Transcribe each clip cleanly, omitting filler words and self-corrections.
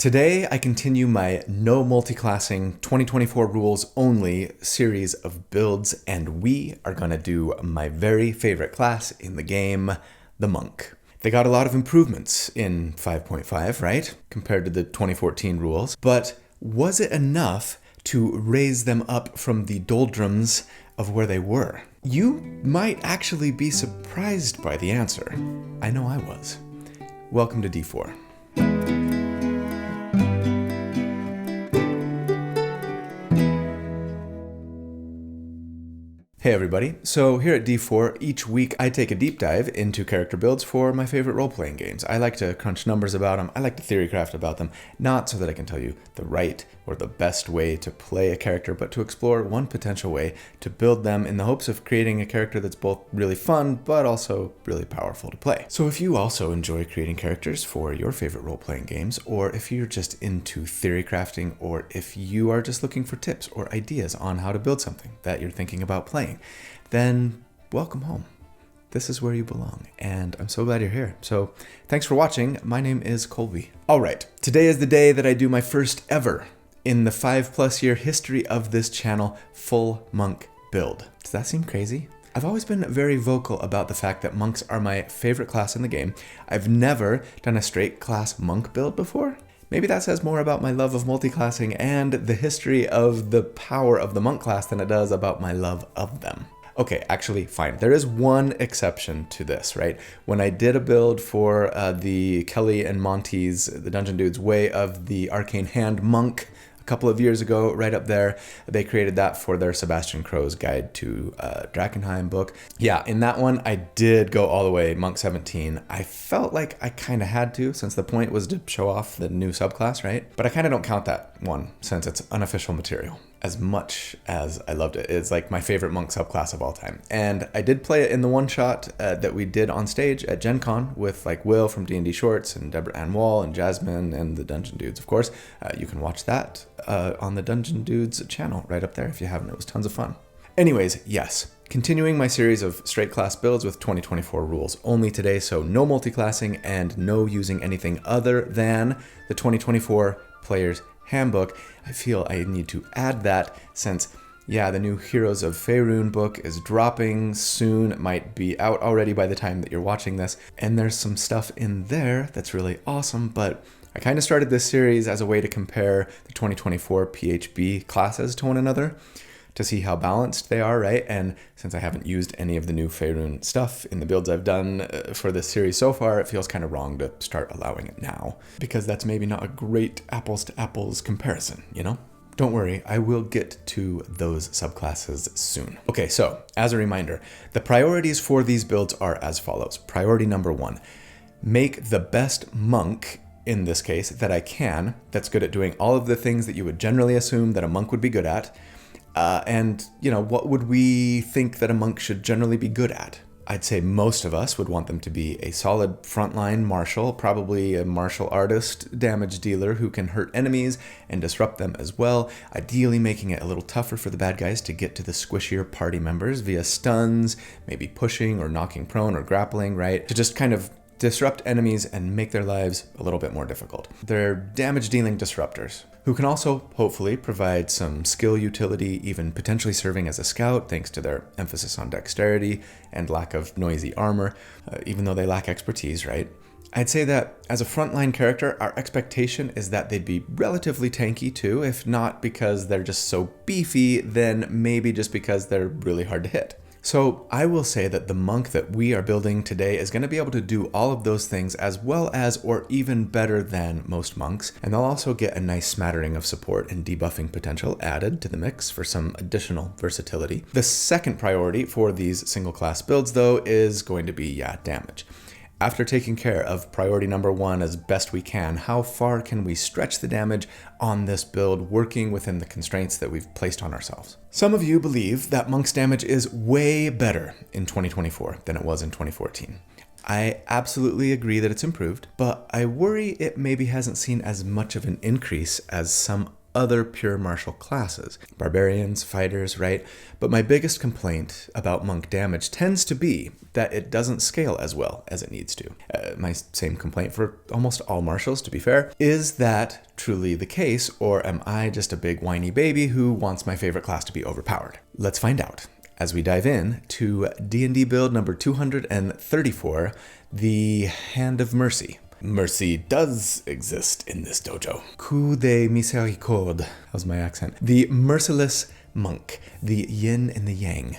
Today, I continue my no multiclassing 2024 rules only series of builds, and we are going to do my very favorite class in the game, the Monk. They got a lot of improvements in 5.5, right, compared to the 2014 rules, but was it enough to raise them up from the doldrums of where they were? You might actually be surprised by the answer. I know I was. Welcome to D4. Hey everybody, so here at D4, each week I take a deep dive into character builds for my favorite role-playing games. I like to crunch numbers about them, I like to theorycraft about them, not so that I can tell you the right or the best way to play a character, but to explore one potential way to build them in the hopes of creating a character that's both really fun, but also really powerful to play. So if you also enjoy creating characters for your favorite role-playing games, or if you're just into theory crafting, or if you are just looking for tips or ideas on how to build something that you're thinking about playing, then welcome home. This is where you belong, and I'm so glad you're here. So thanks for watching. My name is Colby. All right, today is the day that I do my first ever in the 5+ year history of this channel full monk build. Does that seem crazy? I've always been very vocal about the fact that monks are my favorite class in the game. I've never done a straight class monk build before. Maybe that says more about my love of multiclassing and the history of the power of the monk class than it does about my love of them. Okay, actually, fine. There is one exception to this, right? When I did a build for the Kelly and Monty's, the Dungeon Dudes, Way of the Arcane Hand Monk a couple of years ago, right up there, they created that for their Sebastian Crow's Guide to Drakenheim book. Yeah, in that one, I did go all the way Monk 17. I felt like I kind of had to, since the point was to show off the new subclass, right? But I kind of don't count that one, since it's unofficial material. As much as I loved it, it's like my favorite monk subclass of all time. And I did play it in the one-shot that we did on stage at Gen Con with like Will from D&D Shorts and Deborah Ann Wall and Jasmine and the Dungeon Dudes, of course. You can watch that on the Dungeon Dudes channel right up there if you haven't. It was tons of fun. Anyways, yes, continuing my series of straight class builds with 2024 rules only today, so no multiclassing and no using anything other than the 2024 Player's Handbook. I feel I need to add that since, yeah, the new Heroes of Faerun book is dropping soon. It might be out already by the time that you're watching this, and there's some stuff in there that's really awesome, but I kind of started this series as a way to compare the 2024 PHB classes to one another to see how balanced they are, right? And since I haven't used any of the new Faerun stuff in the builds I've done for this series so far, it feels kind of wrong to start allowing it now, because that's maybe not a great apples to apples comparison, you know? Don't worry, I will get to those subclasses soon. Okay, so as a reminder, the priorities for these builds are as follows. Priority number 1, make the best monk, in this case, that I can, that's good at doing all of the things that you would generally assume that a monk would be good at. And, you know, what would we think that a monk should generally be good at? I'd say most of us would want them to be a solid frontline martial, probably a martial artist, damage dealer who can hurt enemies and disrupt them as well, ideally making it a little tougher for the bad guys to get to the squishier party members via stuns, maybe pushing or knocking prone or grappling, right? To just kind of disrupt enemies and make their lives a little bit more difficult. They're damage-dealing disruptors who can also, hopefully, provide some skill utility, even potentially serving as a scout thanks to their emphasis on dexterity and lack of noisy armor, even though they lack expertise, right? I'd say that as a frontline character, our expectation is that they'd be relatively tanky too, if not because they're just so beefy, then maybe just because they're really hard to hit. So I will say that the monk that we are building today is going to be able to do all of those things as well as or even better than most monks, and they'll also get a nice smattering of support and debuffing potential added to the mix for some additional versatility. The second priority for these single class builds though is going to be, damage. After taking care of priority number 1 as best we can, how far can we stretch the damage on this build working within the constraints that we've placed on ourselves? Some of you believe that Monk's damage is way better in 2024 than it was in 2014. I absolutely agree that it's improved, but I worry it maybe hasn't seen as much of an increase as some other pure martial classes. Barbarians, fighters, right? But my biggest complaint about monk damage tends to be that it doesn't scale as well as it needs to. My same complaint for almost all martials, to be fair. Is that truly the case, or am I just a big whiny baby who wants my favorite class to be overpowered? Let's find out as we dive in to D&D build number 234, the Hand of Mercy. Mercy does exist in this dojo. Coup de miséricorde. That was my accent. The merciless monk. The yin and the yang.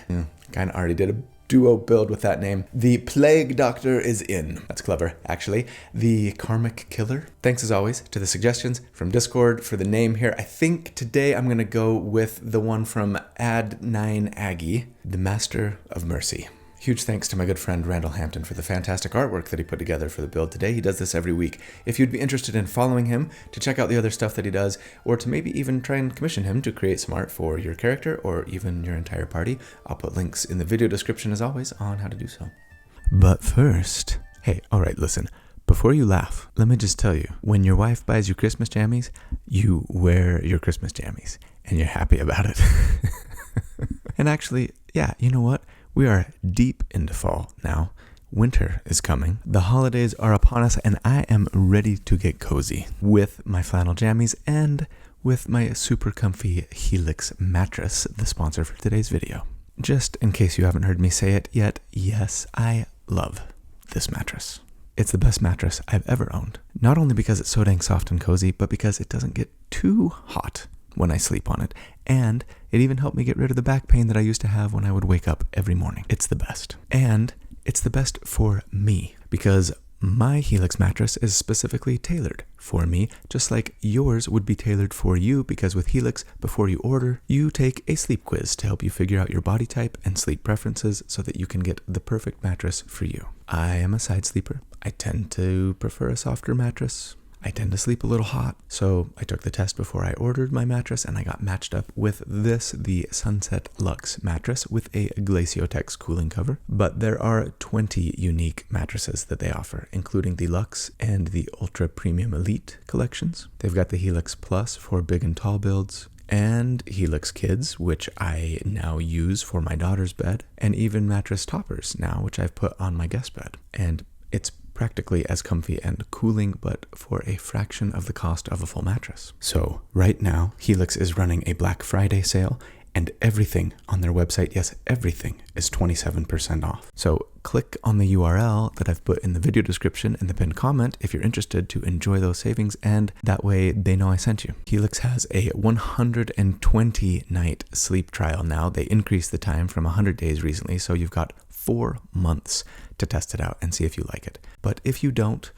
Kind of already did a duo build with that name. The plague doctor is in. That's clever, actually. The karmic killer. Thanks as always to the suggestions from Discord for the name here. I think today I'm going to go with the one from Ad9 Aggie, the Master of Mercy. Huge thanks to my good friend Randall Hampton for the fantastic artwork that he put together for the build today. He does this every week. If you'd be interested in following him, to check out the other stuff that he does, or to maybe even try and commission him to create some art for your character or even your entire party, I'll put links in the video description as always on how to do so. But first, hey, alright, listen. Before you laugh, let me just tell you, when your wife buys you Christmas jammies, you wear your Christmas jammies, and you're happy about it. And actually, yeah, you know what? We are deep into fall now. Winter is coming. The holidays are upon us, and I am ready to get cozy with my flannel jammies and with my super comfy Helix mattress, the sponsor for today's video. Just in case you haven't heard me say it yet, yes, I love this mattress. It's the best mattress I've ever owned. Not only because it's so dang soft and cozy, but because it doesn't get too hot when I sleep on it. And it even helped me get rid of the back pain that I used to have when I would wake up every morning. It's the best. And it's the best for me because my Helix mattress is specifically tailored for me, just like yours would be tailored for you, because with Helix, before you order, you take a sleep quiz to help you figure out your body type and sleep preferences so that you can get the perfect mattress for you. I am a side sleeper. I tend to prefer a softer mattress. I tend to sleep a little hot, so I took the test before I ordered my mattress and I got matched up with this, the Sunset Luxe mattress with a Glaciotex cooling cover. But there are 20 unique mattresses that they offer, including the Luxe and the Ultra Premium Elite collections. They've got the Helix Plus for big and tall builds, and Helix Kids, which I now use for my daughter's bed, and even mattress toppers now, which I've put on my guest bed. And it's practically as comfy and cooling, but for a fraction of the cost of a full mattress. So right now, Helix is running a Black Friday sale, and everything on their website, yes, everything is 27% off. So click on the URL that I've put in the video description and the pinned comment if you're interested to enjoy those savings, and that way they know I sent you. Helix has a 120-night sleep trial now. They increased the time from 100 days recently, so you've got 4 months to test it out and see if you like it. But if you don't,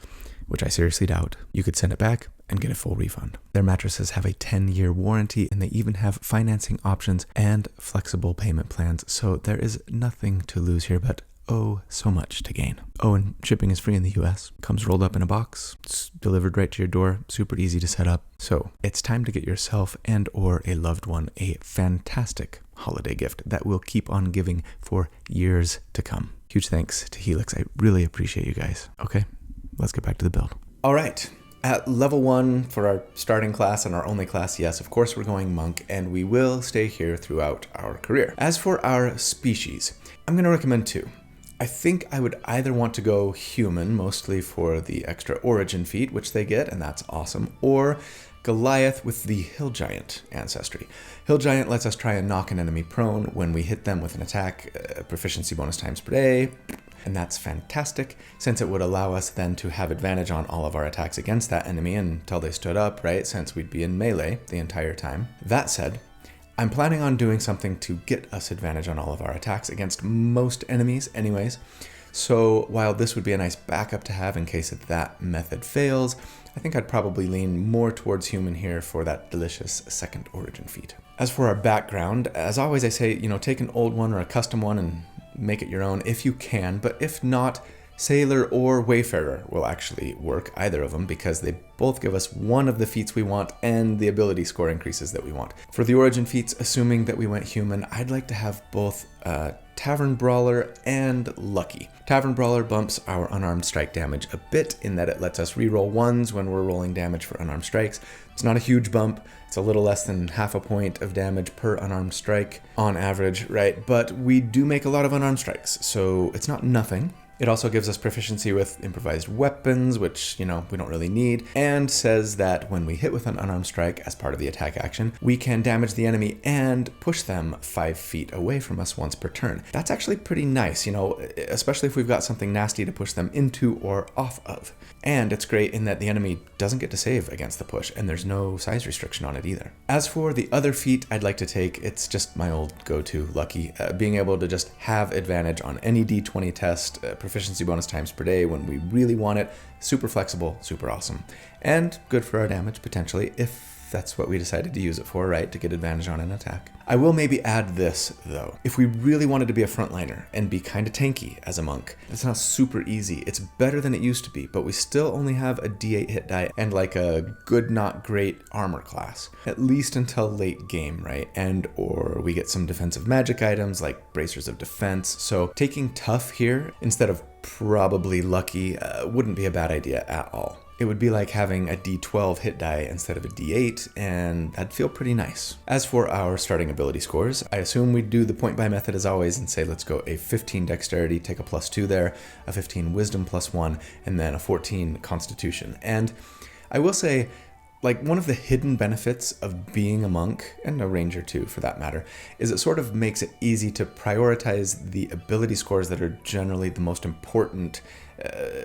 which I seriously doubt, you could send it back and get a full refund. Their mattresses have a 10-year warranty, and they even have financing options and flexible payment plans, so there is nothing to lose here, but oh, so much to gain. Oh, and shipping is free in the US. Comes rolled up in a box. It's delivered right to your door. Super easy to set up. So it's time to get yourself and or a loved one a fantastic holiday gift that will keep on giving for years to come. Huge thanks to Helix. I really appreciate you guys. Okay, let's get back to the build. All right. At level 1 for our starting class and our only class, yes, of course we're going monk, and we will stay here throughout our career. As for our species, I'm going to recommend 2. I think I would either want to go human, mostly for the extra origin feat, which they get, and that's awesome, or Goliath with the Hill Giant ancestry. Hill Giant lets us try and knock an enemy prone when we hit them with an attack, proficiency bonus times per day, and that's fantastic, since it would allow us then to have advantage on all of our attacks against that enemy until they stood up, right, since we'd be in melee the entire time. That said, I'm planning on doing something to get us advantage on all of our attacks against most enemies anyways, so while this would be a nice backup to have in case that method fails, I think I'd probably lean more towards human here for that delicious second origin feat. As for our background, as always I say, take an old one or a custom one and make it your own if you can, but if not, Sailor or Wayfarer will actually work, either of them, because they both give us one of the feats we want and the ability score increases that we want. For the origin feats, assuming that we went human, I'd like to have both Tavern Brawler, and Lucky. Tavern Brawler bumps our unarmed strike damage a bit in that it lets us reroll ones when we're rolling damage for unarmed strikes. It's not a huge bump. It's a little less than half a point of damage per unarmed strike on average, right? But we do make a lot of unarmed strikes, so it's not nothing. It also gives us proficiency with improvised weapons, which, we don't really need, and says that when we hit with an unarmed strike as part of the attack action, we can damage the enemy and push them 5 feet away from us once per turn. That's actually pretty nice, especially if we've got something nasty to push them into or off of. And it's great in that the enemy doesn't get to save against the push, and there's no size restriction on it either. As for the other feat I'd like to take, it's just my old go-to, Lucky. Being able to just have advantage on any D20 test, proficiency bonus times per day when we really want it. Super flexible, super awesome. And good for our damage, potentially, if that's what we decided to use it for, right? To get advantage on an attack. I will maybe add this, though. If we really wanted to be a frontliner and be kind of tanky as a monk, it's not super easy. It's better than it used to be, but we still only have a D8 hit die and like a good, not great armor class. At least until late game, right? And or we get some defensive magic items like bracers of defense. So taking tough here instead of probably lucky wouldn't be a bad idea at all. It would be like having a D12 hit die instead of a D8, and that'd feel pretty nice. As for our starting ability scores, I assume we'd do the point buy method as always and say let's go a 15 dexterity, take a +2 there, a 15 wisdom +1, and then a 14 constitution. And I will say, one of the hidden benefits of being a monk, and a ranger too for that matter, is it sort of makes it easy to prioritize the ability scores that are generally the most important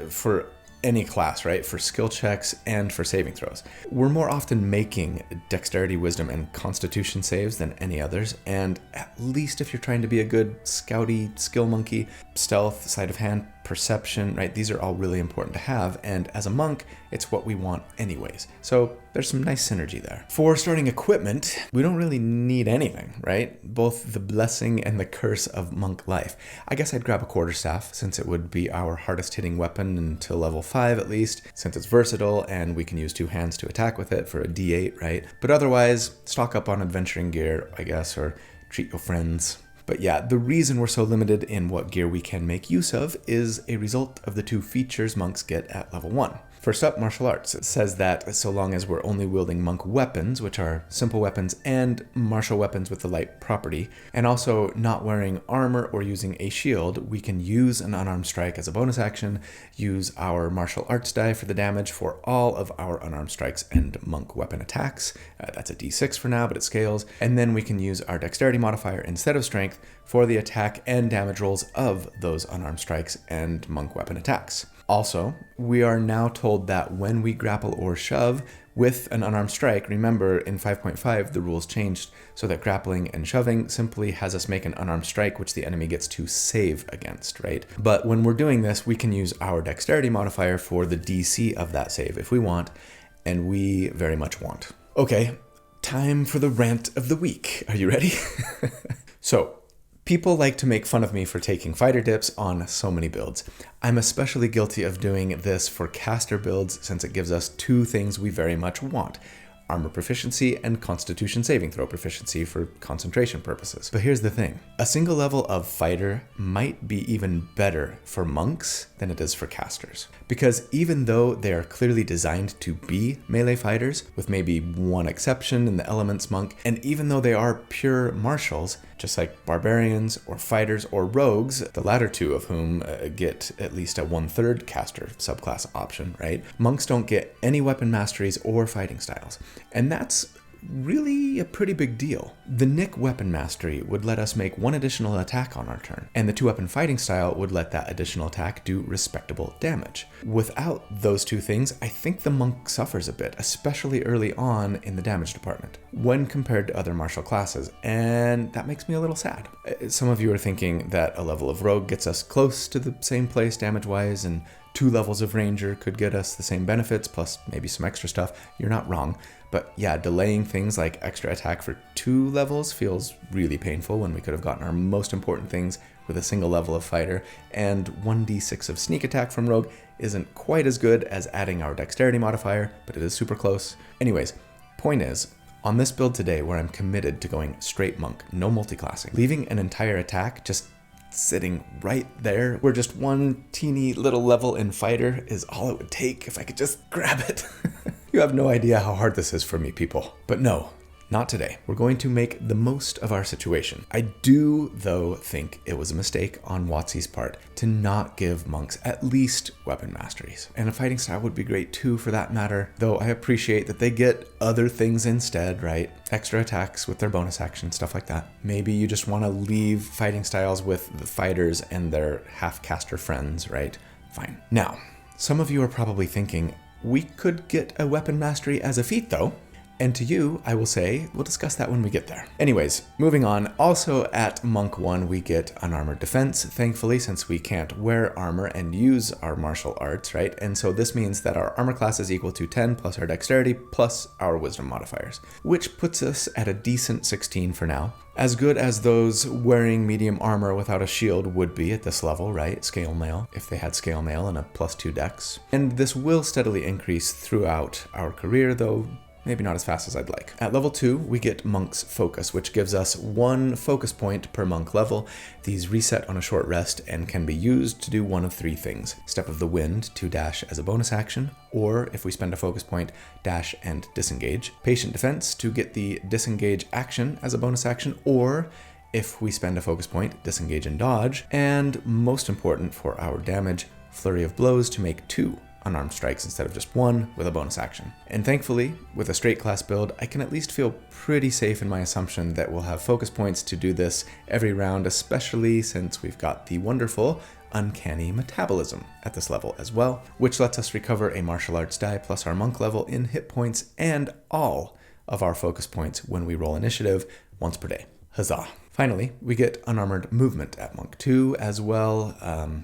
for any class, right? For skill checks and for saving throws. We're more often making dexterity, wisdom, and constitution saves than any others, and at least if you're trying to be a good scouty skill monkey, stealth, sleight of hand, perception, right? These are all really important to have, and as a monk, it's what we want anyways. So there's some nice synergy there. For starting equipment, we don't really need anything, right? Both the blessing and the curse of monk life. I guess I'd grab a quarterstaff since it would be our hardest hitting weapon until level 5 at least, since it's versatile and we can use 2 hands to attack with it for a D8, right? But otherwise, stock up on adventuring gear, I guess, or treat your friends. But yeah, the reason we're so limited in what gear we can make use of is a result of the 2 features monks get at level 1. First up, martial arts. It says that so long as we're only wielding monk weapons, which are simple weapons and martial weapons with the light property, and also not wearing armor or using a shield, we can use an unarmed strike as a bonus action, use our martial arts die for the damage for all of our unarmed strikes and monk weapon attacks. That's a D6 for now, but it scales. And then we can use our dexterity modifier instead of strength for the attack and damage rolls of those unarmed strikes and monk weapon attacks. Also, we are now told that when we grapple or shove with an unarmed strike, remember in 5.5 the rules changed so that grappling and shoving simply has us make an unarmed strike which the enemy gets to save against, right? But when we're doing this, we can use our dexterity modifier for the DC of that save if we want, and we very much want. Okay, time for the rant of the week. Are you ready? So, people like to make fun of me for taking fighter dips on so many builds. I'm especially guilty of doing this for caster builds since it gives us 2 things we very much want: armor proficiency and constitution saving throw proficiency for concentration purposes. But here's the thing. A single level of fighter might be even better for monks than it is for casters. Because even though they are clearly designed to be melee fighters, with maybe one exception in the elements monk, and even though they are pure martials, just like barbarians or fighters or rogues, the latter 2 of whom get at least a 1/3 caster subclass option, right? Monks don't get any weapon masteries or fighting styles. And that's really a pretty big deal. The Nick weapon mastery would let us make 1 additional attack on our turn, and the 2-weapon fighting style would let that additional attack do respectable damage. Without those 2 things, I think the monk suffers a bit, especially early on in the damage department, when compared to other martial classes, and that makes me a little sad. Some of you are thinking that a level of rogue gets us close to the same place damage-wise, and 2 levels of ranger could get us the same benefits, plus maybe some extra stuff. You're not wrong. But yeah, delaying things like extra attack for 2 levels feels really painful when we could have gotten our most important things with a single level of fighter, and 1d6 of sneak attack from rogue isn't quite as good as adding our dexterity modifier, but it is super close. Anyways, point is, on this build today where I'm committed to going straight monk, no multiclassing, leaving an entire attack just sitting right there, where just one teeny little level in fighter is all it would take if I could just grab it. You have no idea how hard this is for me, people. But no, not today. We're going to make the most of our situation. I do, though, think it was a mistake on WotC's part to not give monks at least weapon masteries. And a fighting style would be great too, for that matter, though I appreciate that they get other things instead, right? Extra attacks with their bonus action, stuff like that. Maybe you just want to leave fighting styles with the fighters and their half-caster friends, right? Fine. Now, some of you are probably thinking, we could get a weapon mastery as a feat, though. And to you, I will say, we'll discuss that when we get there. Anyways, moving on. Also at Monk 1, we get unarmored defense, thankfully, since we can't wear armor and use our martial arts, right? And so this means that our armor class is equal to 10 plus our dexterity plus our wisdom modifiers, which puts us at a decent 16 for now. As good as those wearing medium armor without a shield would be at this level, right? Scale mail, if they had scale mail and a +2 dex. And this will steadily increase throughout our career, though maybe not as fast as I'd like. At level 2, we get Monk's Focus, which gives us 1 focus point per monk level. These reset on a short rest and can be used to do one of 3 things. Step of the Wind to dash as a bonus action, or if we spend a focus point, dash and disengage. Patient Defense to get the disengage action as a bonus action, or if we spend a focus point, disengage and dodge. And most important for our damage, Flurry of Blows to make 2 unarmed strikes instead of just 1 with a bonus action. And thankfully, with a straight class build, I can at least feel pretty safe in my assumption that we'll have focus points to do this every round, especially since we've got the wonderful uncanny metabolism at this level as well, which lets us recover a martial arts die plus our monk level in hit points and all of our focus points when we roll initiative once per day. Huzzah. Finally, we get unarmored movement at Monk 2 as well.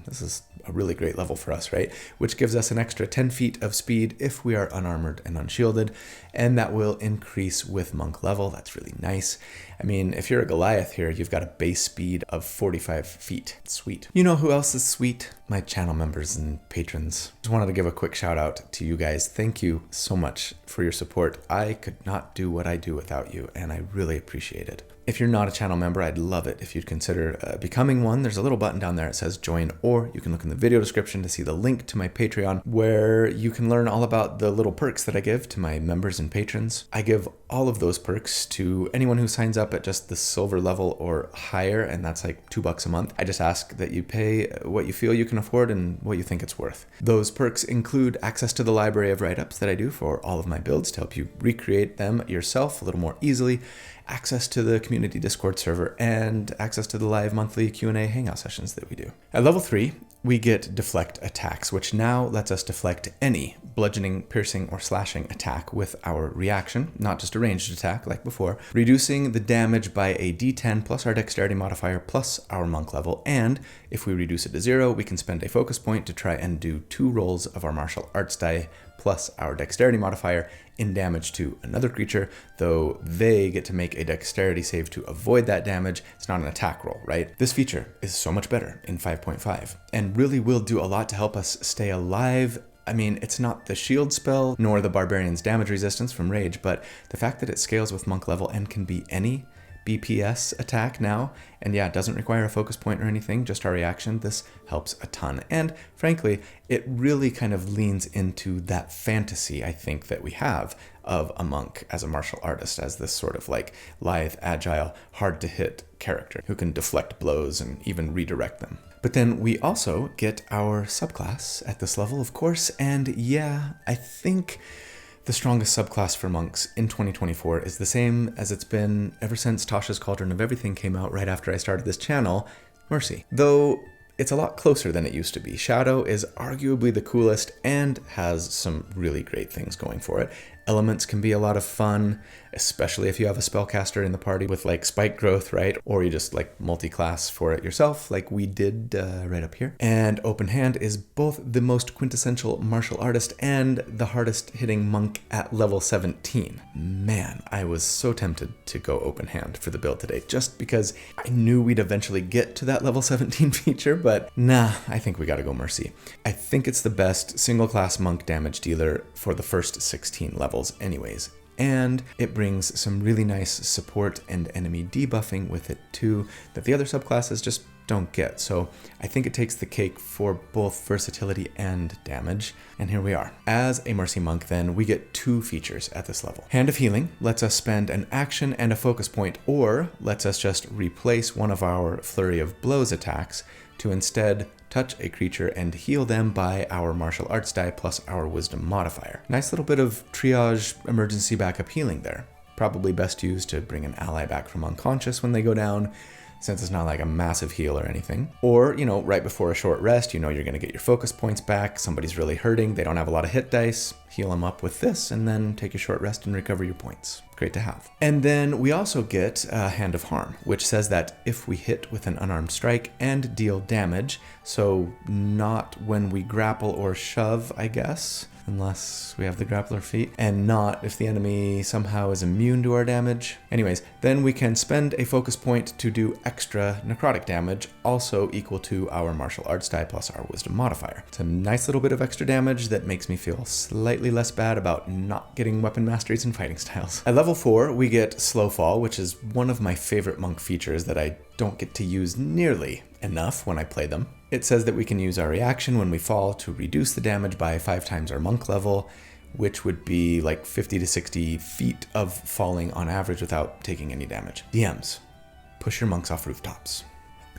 This is a really great level for us, right? Which gives us an extra 10 feet of speed if we are unarmored and unshielded, and that will increase with monk level. That's really nice. I mean, if you're a Goliath here, you've got a base speed of 45 feet. Sweet. You know who else is sweet? My channel members and patrons. Just wanted to give a quick shout out to you guys. Thank you so much for your support. I could not do what I do without you, and I really appreciate it. If you're not a channel member, I'd love it if you'd consider becoming one. There's a little button down there that says join, or you can look in the video description to see the link to my Patreon, where you can learn all about the little perks that I give to my members and patrons. I give all of those perks to anyone who signs up at just the silver level or higher, and that's like $2 a month. I just ask that you pay what you feel you can afford and what you think it's worth. Those perks include access to the library of write-ups that I do for all of my builds to help you recreate them yourself a little more easily, access to the community Discord server, and access to the live monthly Q&A hangout sessions that we do. At level 3, we get deflect attacks, which now lets us deflect any bludgeoning, piercing, or slashing attack with our reaction, not just a ranged attack like before, reducing the damage by a d10 plus our dexterity modifier plus our monk level, and if we reduce it to 0, we can spend a focus point to try and do 2 rolls of our martial arts die plus our dexterity modifier in damage to another creature, though they get to make a dexterity save to avoid that damage. It's not an attack roll, right? This feature is so much better in 5.5 and really will do a lot to help us stay alive. I mean, it's not the shield spell nor the barbarian's damage resistance from rage, but the fact that it scales with monk level and can be any BPS attack now, and yeah, it doesn't require a focus point or anything, just our reaction. This helps a ton. And frankly, it really kind of leans into that fantasy, I think, that we have of a monk as a martial artist, as this sort of like lithe, agile, hard to hit character who can deflect blows and even redirect them. But then we also get our subclass at this level, of course, and yeah, I think the strongest subclass for monks in 2024 is the same as it's been ever since Tasha's Cauldron of Everything came out right after I started this channel, Mercy. Though it's a lot closer than it used to be. Shadow is arguably the coolest and has some really great things going for it. Elements can be a lot of fun, especially if you have a spellcaster in the party with like spike growth, right? Or you just like multi-class for it yourself, like we did right up here. And open hand is both the most quintessential martial artist and the hardest hitting monk at level 17. Man, I was so tempted to go open hand for the build today, just because I knew we'd eventually get to that level 17 feature, but nah, I think we gotta go Mercy. I think it's the best single class monk damage dealer for the first 16 levels anyways. and it brings some really nice support and enemy debuffing with it too that the other subclasses just don't get. So I think it takes the cake for both versatility and damage. And here we are. As a Mercy Monk then, we get 2 features at this level. Hand of Healing lets us spend an action and a focus point, or lets us just replace one of our Flurry of Blows attacks to instead touch a creature and heal them by our martial arts die plus our wisdom modifier. Nice little bit of triage emergency backup healing there. Probably best used to bring an ally back from unconscious when they go down, since it's not like a massive heal or anything. Or, right before a short rest, you're going to get your focus points back, somebody's really hurting, they don't have a lot of hit dice, heal them up with this, and then take a short rest and recover your points. Great to have. And then we also get a Hand of Harm, which says that if we hit with an unarmed strike and deal damage, so not when we grapple or shove, I guess, unless we have the grappler feat, and not if the enemy somehow is immune to our damage. Anyways, then we can spend a focus point to do extra necrotic damage, also equal to our martial arts die plus our wisdom modifier. It's a nice little bit of extra damage that makes me feel slightly less bad about not getting weapon masteries and fighting styles. At level 4, we get Slow Fall, which is one of my favorite monk features that I don't get to use nearly enough when I play them. It says that we can use our reaction when we fall to reduce the damage by 5 times our monk level, which would be like 50 to 60 feet of falling on average without taking any damage. DMs, push your monks off rooftops.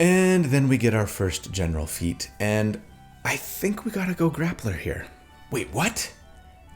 And then we get our first general feat, and I think we gotta go grappler here. Wait, what?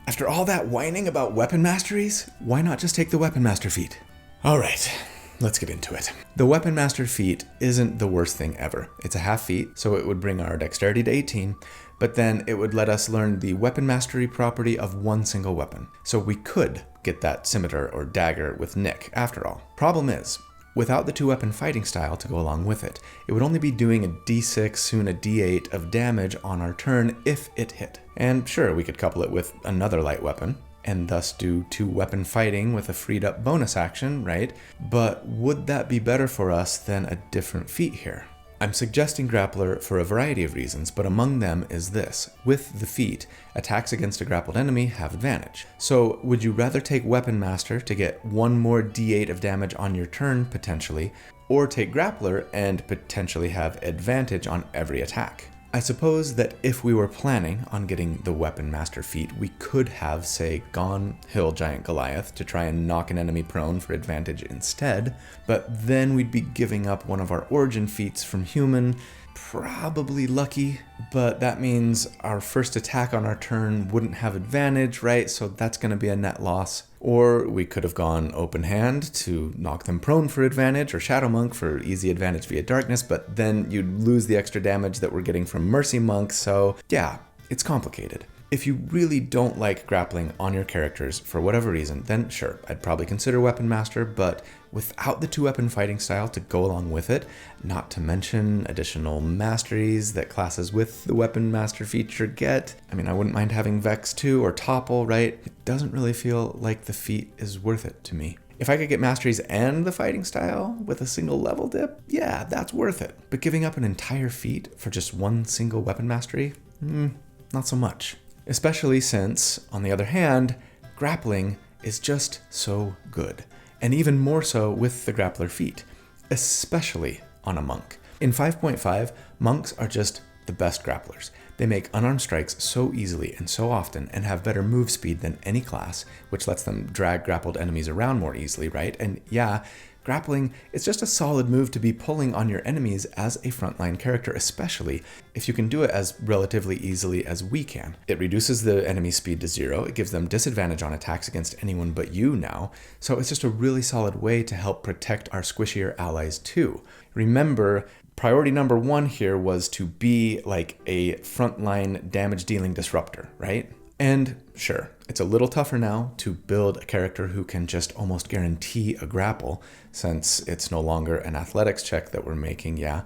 After all that whining about weapon masteries, why not just take the weapon master feat? All right. Let's get into it. The Weapon Master feat isn't the worst thing ever. It's a half feat, so it would bring our dexterity to 18, but then it would let us learn the weapon mastery property of one single weapon. So we could get that scimitar or dagger with Nick after all. Problem is, without the 2-weapon fighting style to go along with it, it would only be doing a d6, soon a d8 of damage on our turn if it hit. And sure, we could couple it with another light weapon, and thus do 2-weapon fighting with a freed up bonus action, right? But would that be better for us than a different feat here? I'm suggesting grappler for a variety of reasons, but among them is this. With the feat, attacks against a grappled enemy have advantage. So would you rather take Weapon Master to get 1 more d8 of damage on your turn, potentially, or take grappler and potentially have advantage on every attack? I suppose that if we were planning on getting the Weapon Master feat, we could have, say, gone Hill Giant Goliath to try and knock an enemy prone for advantage instead, but then we'd be giving up one of our origin feats from Human, probably Lucky, but that means our first attack on our turn wouldn't have advantage, right? So that's going to be a net loss. Or we could have gone Open Hand to knock them prone for advantage, or Shadow Monk for easy advantage via darkness, but then you'd lose the extra damage that we're getting from Mercy Monk, so yeah, it's complicated. If you really don't like grappling on your characters for whatever reason, then sure, I'd probably consider Weapon Master, but without the 2-weapon fighting style to go along with it, not to mention additional masteries that classes with the Weapon Master feature get, I mean, I wouldn't mind having Vex too, or Topple, right? It doesn't really feel like the feat is worth it to me. If I could get masteries and the fighting style with a single level dip, yeah, that's worth it. But giving up an entire feat for just one single weapon mastery, not so much. Especially since, on the other hand, grappling is just so good. And even more so with the grappler feat, especially on a monk. In 5.5, monks are just the best grapplers. They make unarmed strikes so easily and so often and have better move speed than any class, which lets them drag grappled enemies around more easily, right? And yeah, grappling is just a solid move to be pulling on your enemies as a frontline character, especially if you can do it as relatively easily as we can. It reduces the enemy's speed to 0, it gives them disadvantage on attacks against anyone but you now, so it's just a really solid way to help protect our squishier allies too. Remember, priority number 1 here was to be like a frontline damage dealing disruptor, right? And sure, it's a little tougher now to build a character who can just almost guarantee a grapple, since it's no longer an athletics check that we're making, yeah.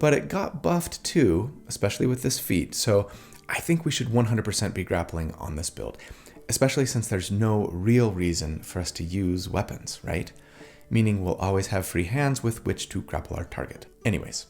But it got buffed too, especially with this feat, so I think we should 100% be grappling on this build, especially since there's no real reason for us to use weapons, right? Meaning we'll always have free hands with which to grapple our target. Anyways,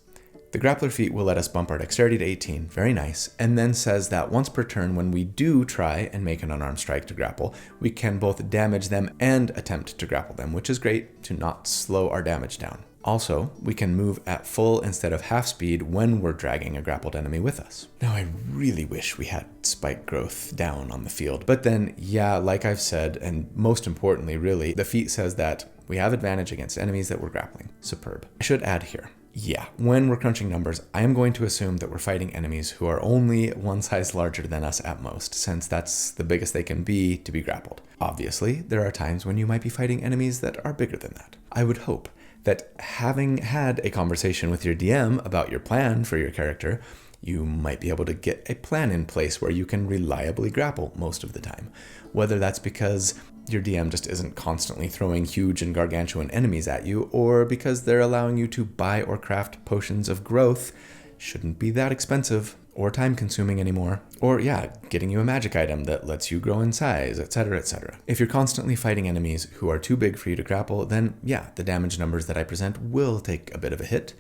The grappler feat will let us bump our dexterity to 18, very nice, and then says that once per turn when we do try and make an unarmed strike to grapple, we can both damage them and attempt to grapple them, which is great to not slow our damage down. Also, we can move at full instead of half speed when we're dragging a grappled enemy with us. Now, I really wish we had spike growth down on the field, but then, yeah, like I've said, and most importantly, really, the feat says that we have advantage against enemies that we're grappling. Superb. I should add here. Yeah, when we're crunching numbers, I am going to assume that we're fighting enemies who are only one size larger than us at most, since that's the biggest they can be to be grappled. Obviously, there are times when you might be fighting enemies that are bigger than that. I would hope that having had a conversation with your DM about your plan for your character, you might be able to get a plan in place where you can reliably grapple most of the time. Whether that's because your DM just isn't constantly throwing huge and gargantuan enemies at you, or because they're allowing you to buy or craft potions of growth, shouldn't be that expensive or time consuming anymore, or getting you a magic item that lets you grow in size, etc., etc. If you're constantly fighting enemies who are too big for you to grapple, then the damage numbers that I present will take a bit of a hit,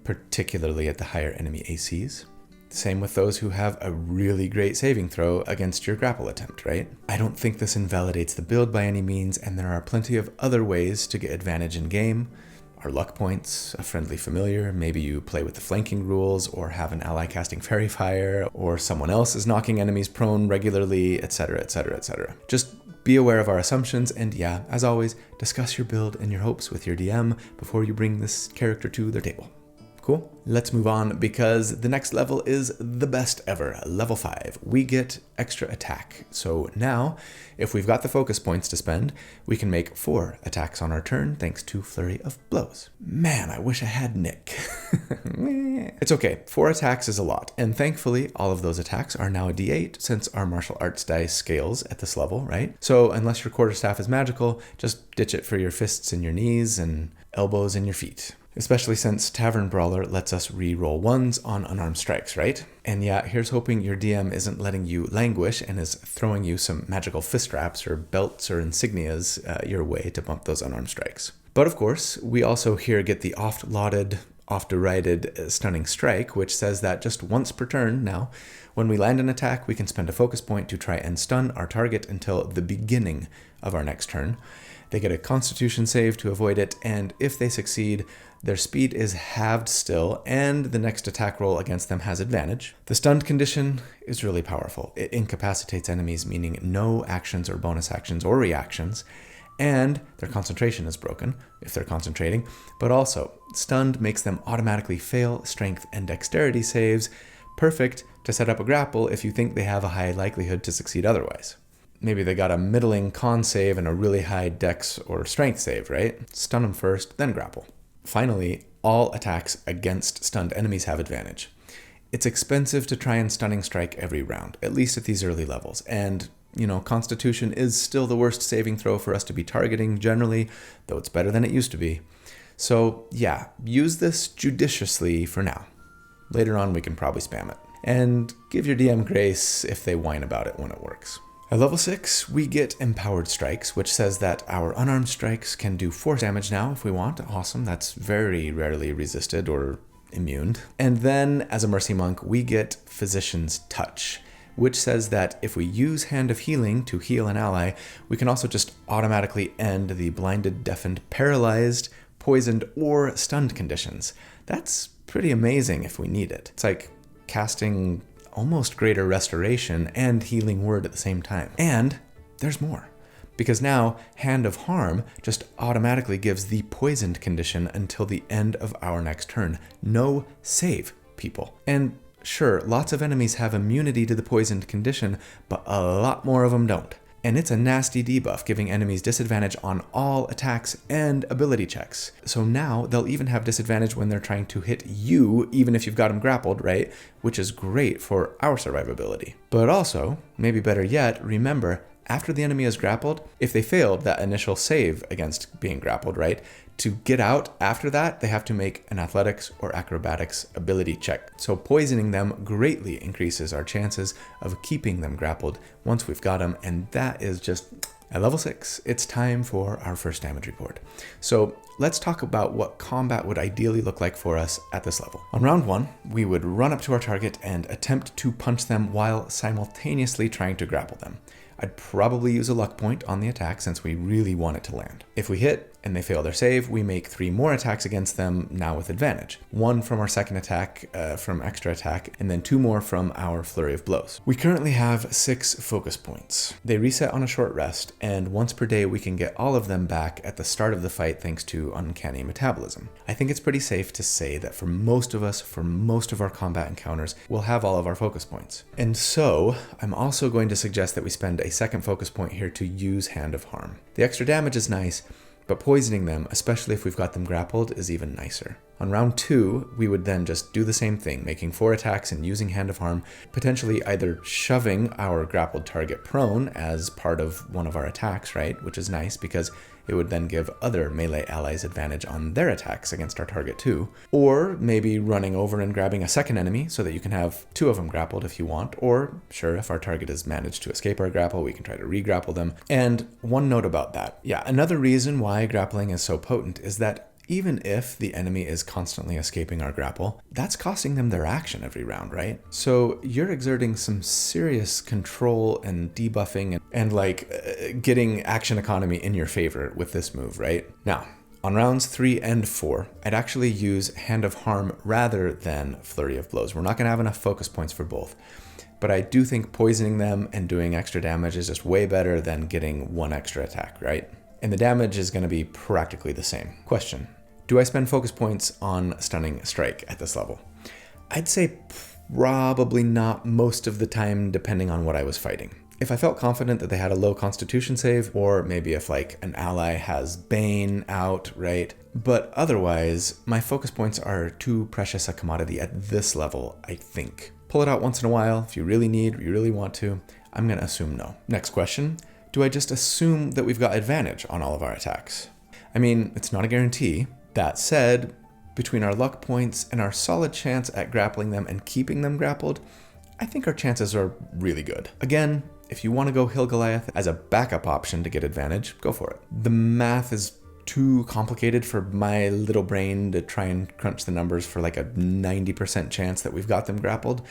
particularly at the higher enemy ACs. Same with those who have a really great saving throw against your grapple attempt, right? I don't think this invalidates the build by any means, and there are plenty of other ways to get advantage in game. Our luck points, a friendly familiar, maybe you play with the flanking rules or have an ally casting fairy fire, or someone else is knocking enemies prone regularly, etc., etc., etc. Just be aware of our assumptions, and as always, discuss your build and your hopes with your DM before you bring this character to their table. Cool. Let's move on because the next level is the best ever. Level 5. We get extra attack. So now, if we've got the focus points to spend, we can make 4 attacks on our turn thanks to Flurry of Blows. Man, I wish I had Nick. It's okay. 4 attacks is a lot. And thankfully, all of those attacks are now a D8 since our martial arts dice scales at this level, right? So unless your quarterstaff is magical, just ditch it for your fists and your knees and elbows and your feet. Especially since Tavern Brawler lets us re-roll 1s on unarmed strikes, right? And here's hoping your DM isn't letting you languish and is throwing you some magical fist wraps or belts or insignias your way to bump those unarmed strikes. But of course, we also here get the oft-lauded, oft-derided Stunning Strike, which says that just once per turn now, when we land an attack, we can spend a focus point to try and stun our target until the beginning of our next turn. They get a Constitution save to avoid it, and if they succeed, their speed is halved still, and the next attack roll against them has advantage. The stunned condition is really powerful. It incapacitates enemies, meaning no actions or bonus actions or reactions, and their concentration is broken if they're concentrating, but also stunned makes them automatically fail strength and dexterity saves, perfect to set up a grapple if you think they have a high likelihood to succeed otherwise. Maybe they got a middling con save and a really high dex or strength save, right? Stun them first, then grapple. Finally, all attacks against stunned enemies have advantage. It's expensive to try and Stunning Strike every round, at least at these early levels, and Constitution is still the worst saving throw for us to be targeting generally, though it's better than it used to be. So use this judiciously for now. Later on we can probably spam it. And give your DM grace if they whine about it when it works. At level 6, we get Empowered Strikes, which says that our unarmed strikes can do force damage now if we want. Awesome, that's very rarely resisted or immuned. And then, as a Mercy Monk, we get Physician's Touch, which says that if we use Hand of Healing to heal an ally, we can also just automatically end the blinded, deafened, paralyzed, poisoned, or stunned conditions. That's pretty amazing if we need it. It's like casting almost greater restoration and healing word at the same time. And there's more, because now Hand of Harm just automatically gives the poisoned condition until the end of our next turn. No save, people. And sure, lots of enemies have immunity to the poisoned condition, but a lot more of them don't. And it's a nasty debuff, giving enemies disadvantage on all attacks and ability checks. So now they'll even have disadvantage when they're trying to hit you, even if you've got them grappled, right? Which is great for our survivability. But also, maybe better yet, remember, after the enemy is grappled, if they failed that initial save against being grappled, right? To get out after that, they have to make an athletics or acrobatics ability check. So poisoning them greatly increases our chances of keeping them grappled once we've got them, and that is just At level 6, it's time for our first damage report. So let's talk about what combat would ideally look like for us at this level. On round 1, we would run up to our target and attempt to punch them while simultaneously trying to grapple them. I'd probably use a luck point on the attack since we really want it to land. If we hit and they fail their save, we make 3 more attacks against them, now with advantage. 1 from our second attack from extra attack, and then 2 more from our flurry of blows. We currently have 6 focus points. They reset on a short rest, and once per day we can get all of them back at the start of the fight thanks to uncanny metabolism. I think it's pretty safe to say that for most of us, for most of our combat encounters, we'll have all of our focus points. And so, I'm also going to suggest that we spend a second focus point here to use Hand of Harm. The extra damage is nice, but poisoning them, especially if we've got them grappled, is even nicer. On round 2, we would then just do the same thing, making 4 attacks and using Hand of Harm, potentially either shoving our grappled target prone as part of one of our attacks, right? Which is nice because it would then give other melee allies advantage on their attacks against our target too. Or maybe running over and grabbing a second enemy so that you can have 2 of them grappled if you want. Or sure, if our target has managed to escape our grapple, we can try to re-grapple them. And one note about that. Yeah, another reason why grappling is so potent is that even if the enemy is constantly escaping our grapple, that's costing them their action every round, right? So you're exerting some serious control and debuffing and getting action economy in your favor with this move, right? Now, on rounds 3 and 4, I'd actually use Hand of Harm rather than Flurry of Blows. We're not going to have enough focus points for both. But I do think poisoning them and doing extra damage is just way better than getting 1 extra attack, right? And the damage is going to be practically the same. Question: do I spend focus points on Stunning Strike at this level? I'd say probably not most of the time, depending on what I was fighting. If I felt confident that they had a low constitution save, or maybe if an ally has Bane out, right? But otherwise, my focus points are too precious a commodity at this level, I think. Pull it out once in a while if you really need, or you really want to. I'm going to assume no. Next question: do I just assume that we've got advantage on all of our attacks? I mean, it's not a guarantee. That said, between our luck points and our solid chance at grappling them and keeping them grappled, I think our chances are really good. Again, if you want to go Hill Goliath as a backup option to get advantage, go for it. The math is too complicated for my little brain to try and crunch the numbers for like a 90% chance that we've got them grappled,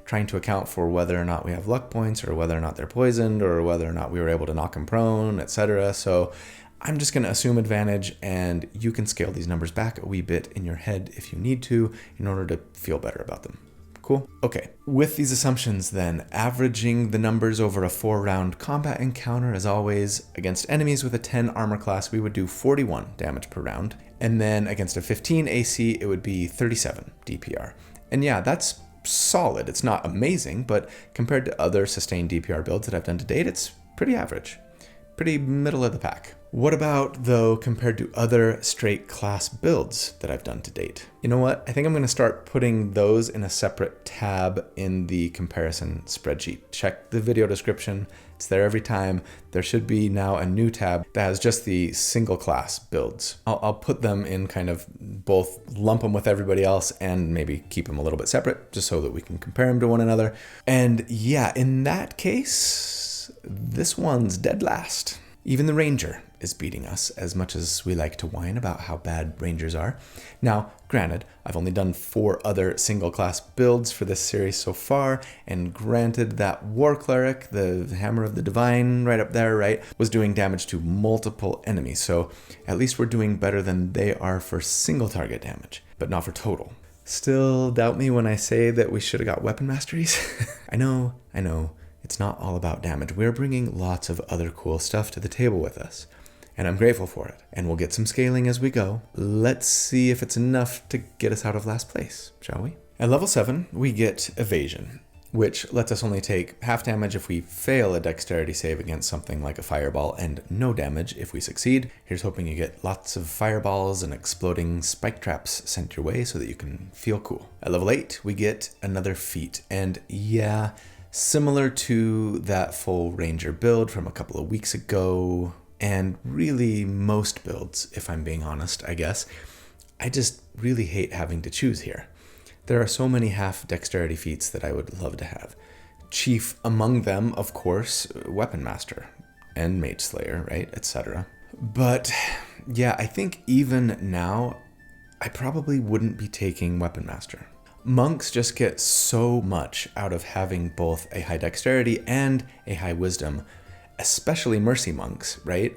trying to account for whether or not we have luck points or whether or not they're poisoned or whether or not we were able to knock them prone, etc. So I'm just going to assume advantage, and you can scale these numbers back a wee bit in your head if you need to in order to feel better about them. Cool? Okay, with these assumptions then, averaging the numbers over a 4-round combat encounter, as always, against enemies with a 10 armor class, we would do 41 damage per round. And then against a 15 AC, it would be 37 DPR. And yeah, that's solid. It's not amazing, but compared to other sustained DPR builds that I've done to date, it's pretty average. Pretty middle of the pack. What about, though, compared to other straight class builds that I've done to date? You know what? I think I'm going to start putting those in a separate tab in the comparison spreadsheet. Check the video description. It's there every time. There should be now a new tab that has just the single class builds. I'll put them in kind of both lump them with everybody else and maybe keep them a little bit separate just so that we can compare them to one another. And yeah, in that case, this one's dead last. Even the Ranger is beating us, as much as we like to whine about how bad Rangers are. Now, granted, I've only done 4 other single-class builds for this series so far, and granted that War Cleric, the Hammer of the Divine right up there, right, was doing damage to multiple enemies, so at least we're doing better than they are for single-target damage, but not for total. Still doubt me when I say that we should have got weapon masteries? I know. It's not all about damage. We're bringing lots of other cool stuff to the table with us, and I'm grateful for it. And we'll get some scaling as we go. Let's see if it's enough to get us out of last place, shall we? At level 7, we get Evasion, which lets us only take half damage if we fail a dexterity save against something like a fireball, and no damage if we succeed. Here's hoping you get lots of fireballs and exploding spike traps sent your way so that you can feel cool. At level 8, we get another feat, and yeah, similar to that full Ranger build from a couple of weeks ago, and really most builds, if I'm being honest, I guess, I just really hate having to choose here. There are so many half dexterity feats that I would love to have. Chief among them, of course, Weapon Master. and Mage Slayer, right, etc. But yeah, I think even now, I probably wouldn't be taking Weapon Master. Monks just get so much out of having both a high dexterity and a high wisdom, especially mercy monks, right?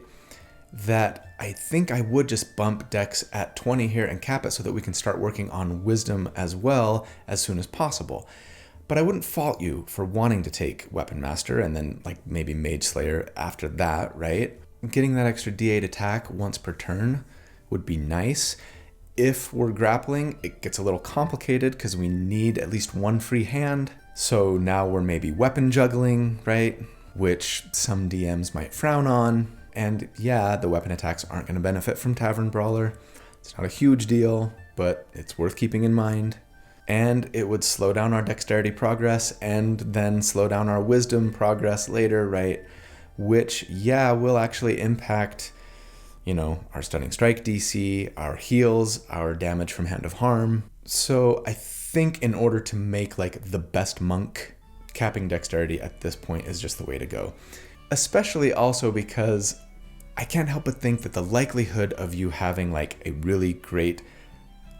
That I think I would just bump dex at 20 here and cap it so that we can start working on wisdom as well as soon as possible. But I wouldn't fault you for wanting to take Weapon Master and then like maybe Mage Slayer after that, right? Getting that extra D8 attack once per turn would be nice. If we're grappling, it gets a little complicated because we need at least one free hand. So now we're maybe weapon juggling, right? Which some DMs might frown on. And yeah, the weapon attacks aren't going to benefit from Tavern Brawler. It's not a huge deal, but it's worth keeping in mind. And it would slow down our dexterity progress and then slow down our wisdom progress later, right? Which, yeah, will actually impact, our stunning strike DC, our heals, our damage from Hand of Harm. So I think in order to make like the best monk, capping dexterity at this point is just the way to go. Especially also because I can't help but think that the likelihood of you having like a really great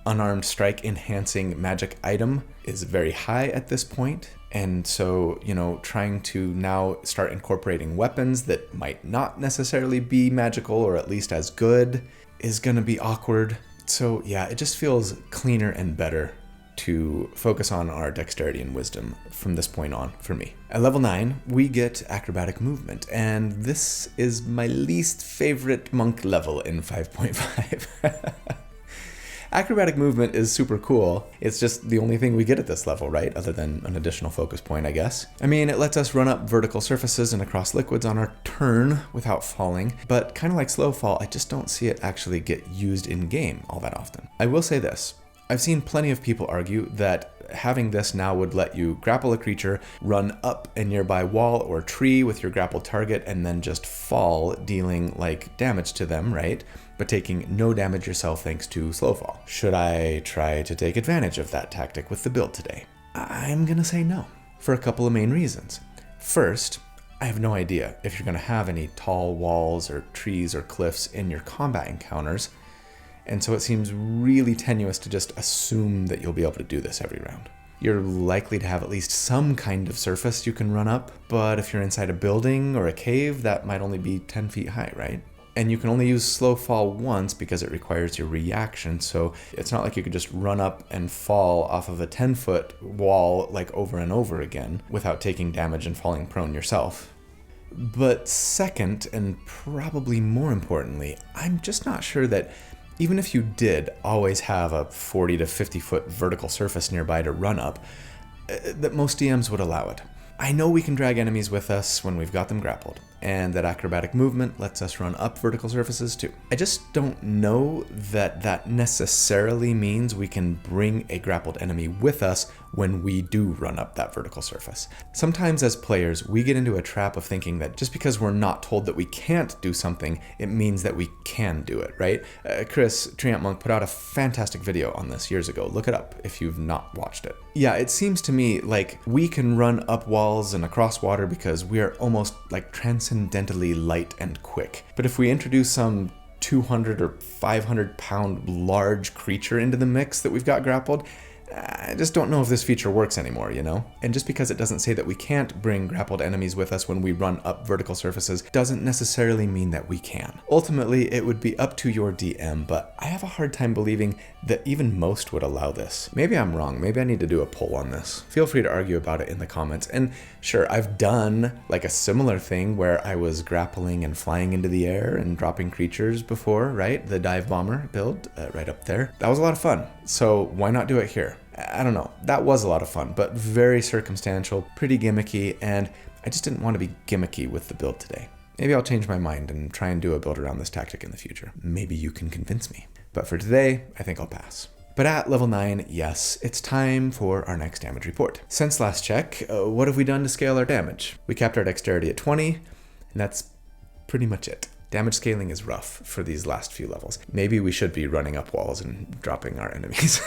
unarmed strike enhancing magic item is very high at this point. And so, trying to now start incorporating weapons that might not necessarily be magical or at least as good is going to be awkward. So yeah, it just feels cleaner and better to focus on our dexterity and wisdom from this point on for me. At level 9, we get acrobatic movement, and this is my least favorite monk level in 5.5. Acrobatic movement is super cool. It's just the only thing we get at this level, right? Other than an additional focus point, I guess. I mean, it lets us run up vertical surfaces and across liquids on our turn without falling, but kind of like slow fall, I just don't see it actually get used in game all that often. I will say this. I've seen plenty of people argue that having this now would let you grapple a creature, run up a nearby wall or tree with your grappled target, and then just fall, dealing like damage to them, right? But taking no damage yourself thanks to slow fall. Should I try to take advantage of that tactic with the build today? I'm gonna say no, for a couple of main reasons. First, I have no idea if you're gonna have any tall walls or trees or cliffs in your combat encounters, and so it seems really tenuous to just assume that you'll be able to do this every round. You're likely to have at least some kind of surface you can run up, but if you're inside a building or a cave, that might only be 10 feet high, right? And you can only use slow fall once because it requires your reaction, so it's not like you could just run up and fall off of a 10-foot wall like over and over again without taking damage and falling prone yourself. But second, and probably more importantly, I'm just not sure that even if you did always have a 40 to 50 foot vertical surface nearby to run up, that most DMs would allow it. I know we can drag enemies with us when we've got them grappled, and that acrobatic movement lets us run up vertical surfaces too. I just don't know that that necessarily means we can bring a grappled enemy with us when we do run up that vertical surface. Sometimes as players, we get into a trap of thinking that just because we're not told that we can't do something, it means that we can do it, right? Chris, Treant Monk, put out a fantastic video on this years ago. Look it up if you've not watched it. Yeah, it seems to me like we can run up walls and across water because we are almost like transcendentally light and quick. But if we introduce some 200 or 500 pound large creature into the mix that we've got grappled, I just don't know if this feature works anymore, And just because it doesn't say that we can't bring grappled enemies with us when we run up vertical surfaces doesn't necessarily mean that we can. Ultimately, it would be up to your DM, but I have a hard time believing that even most would allow this. Maybe I'm wrong. Maybe I need to do a poll on this. Feel free to argue about it in the comments. And sure, I've done like a similar thing where I was grappling and flying into the air and dropping creatures before, right? The dive bomber build right up there. That was a lot of fun. So why not do it here? I don't know. That was a lot of fun, but very circumstantial, pretty gimmicky, and I just didn't want to be gimmicky with the build today. Maybe I'll change my mind and try and do a build around this tactic in the future. Maybe you can convince me. But for today, I think I'll pass. But at level 9, yes, it's time for our next damage report. Since last check, what have we done to scale our damage? We capped our dexterity at 20, and that's pretty much it. Damage scaling is rough for these last few levels. Maybe we should be running up walls and dropping our enemies.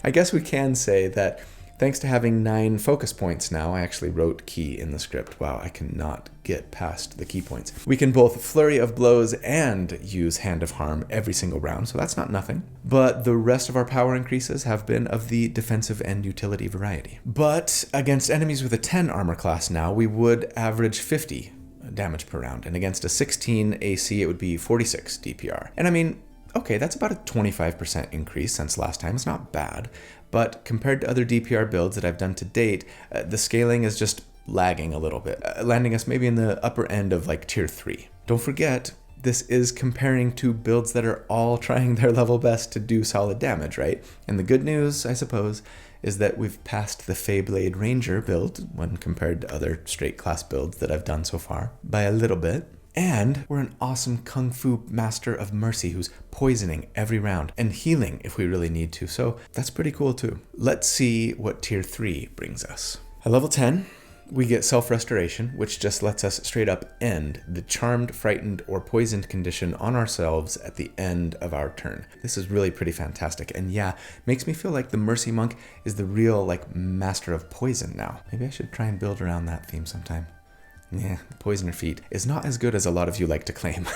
I guess we can say that Thanks to having 9 focus points now, I actually wrote key in the script. Wow, I cannot get past the key points. We can both Flurry of Blows and use Hand of Harm every single round, so that's not nothing. But the rest of our power increases have been of the defensive and utility variety. But against enemies with a 10 armor class now, we would average 50 damage per round, and against a 16 AC, it would be 46 DPR. And I mean, okay, that's about a 25% increase since last time. It's not bad. But compared to other DPR builds that I've done to date, the scaling is just lagging a little bit, landing us maybe in the upper end of like tier 3. Don't forget, this is comparing to builds that are all trying their level best to do solid damage, right? And the good news, I suppose, is that we've passed the Feyblade Ranger build when compared to other straight class builds that I've done so far by a little bit. And we're an awesome Kung Fu Master of Mercy who's poisoning every round and healing if we really need to. So that's pretty cool too. Let's see what tier 3 brings us. At level 10, we get Self-Restoration, which just lets us straight up end the charmed, frightened, or poisoned condition on ourselves at the end of our turn. This is really pretty fantastic. And yeah, makes me feel like the Mercy Monk is the real master of poison now. Maybe I should try and build around that theme sometime. Yeah, Poisoner Feat is not as good as a lot of you like to claim.